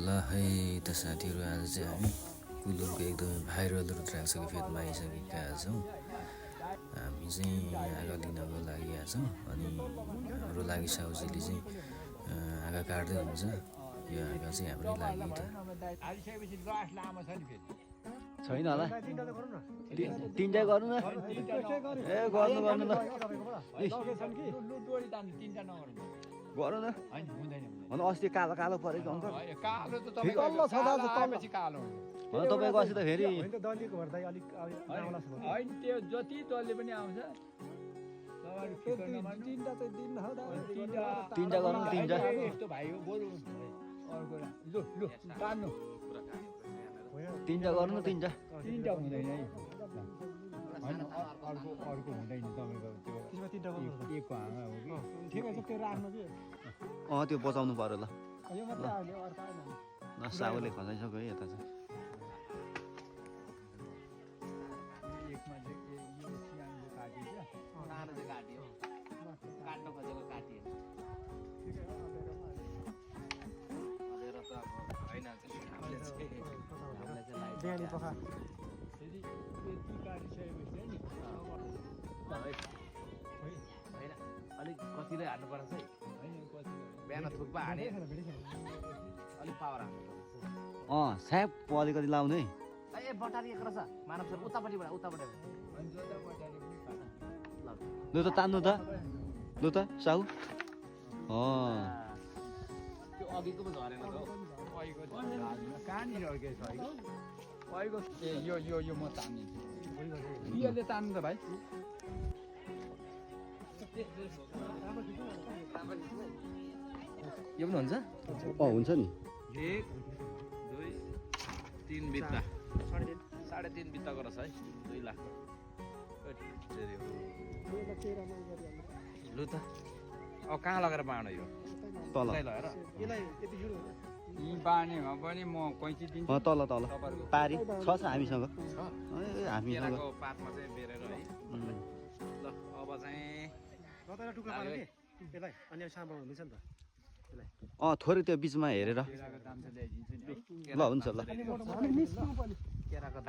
ल है त साथीहरू, आज चाहिँ हामी कुलुरको एकदमै भाइरल रुद्राक्षको फेदमा आइसकेका छौँ। हामी चाहिँ आगा लिनको लागि आएको छौँ। अनि हाम्रो लागि साउजीले चाहिँ आगा काट्दै हुन्छ। यो आगा चाहिँ हाम्रै लागि त छैन होला, तिनटै गर्नु न। ए गर्नु गर्नु ल, गर्नु न। भन्नु अस्ति कालो कालो परेको अङ्कल, तपाईँको अस्ति त फेरि त्यो जति तलले पनि आउँछ। तिनटा गर्नु, तिनटा यस्तो भाइ हो बोल्नु अर्को लु लु तान्नु तिनटा गर्नु न, तिनटा तिनटा हुँदैन है। होइन अर्को अर्को हुँदैन तपाईँको त्यो एकको हाँगा हो कि ठिकै छ त्यो राख्नु कि त्यो बचाउनु पर्यो ल। यो मात्रै आउने अर्को आएन। ल साउले खसाइसक्यो है यता चाहिँ। एकमा चाहिँ यो सियाङले काट्यो क्या, सानो चाहिँ काट्यो, काट्न खोजेको काटियो। बिहानी पखा फेरि यति काटिसकेपछि नि होइन अलिक कतिले हाल्नुपर्छ है। होइन कति बिहान थुक्पा हाने अलिक पावर हाल्नु। स्याप अलिकति लाउनु है। ए बटारी एक रहेछ मानव सर, उतापट्टिबाट उतापट्टि अनि जता बटाले पनि काट्नु। लु त तान्नु त, लु त साउ। त्यो अघिको पो झरेन त हौ। अहिलेको कहाँनिर अर्कै छ अहिलेको अहिलेको ए यो यो यो म तानिदिन्छु। यसले तान्नु त भाइ। यो पनि हुन्छ? हुन्छ नि। 1 2 3 बित्ता 3.5 बित्ताको रहेछ है। 2 लाख लु त अब कहाँ लगेर बाँड्यो यो? तल लगेर यी बानेमा पनि म कैँची दिन्छु। तल तल पारी छ हामीसँग। हामीसँग केराको पातमा चाहिँ बेरेर है। ल अब चाहिँ कतैलाई टुक्रा पार्यो कि यसलाई अनि साम्बा हुँदैछ नि त यसलाई। थोरै त्यो बिचमा हेरेर केराको दाम चाहिँ ल्याइदिन्छु नि। ल हुन्छ ल। केराको दाम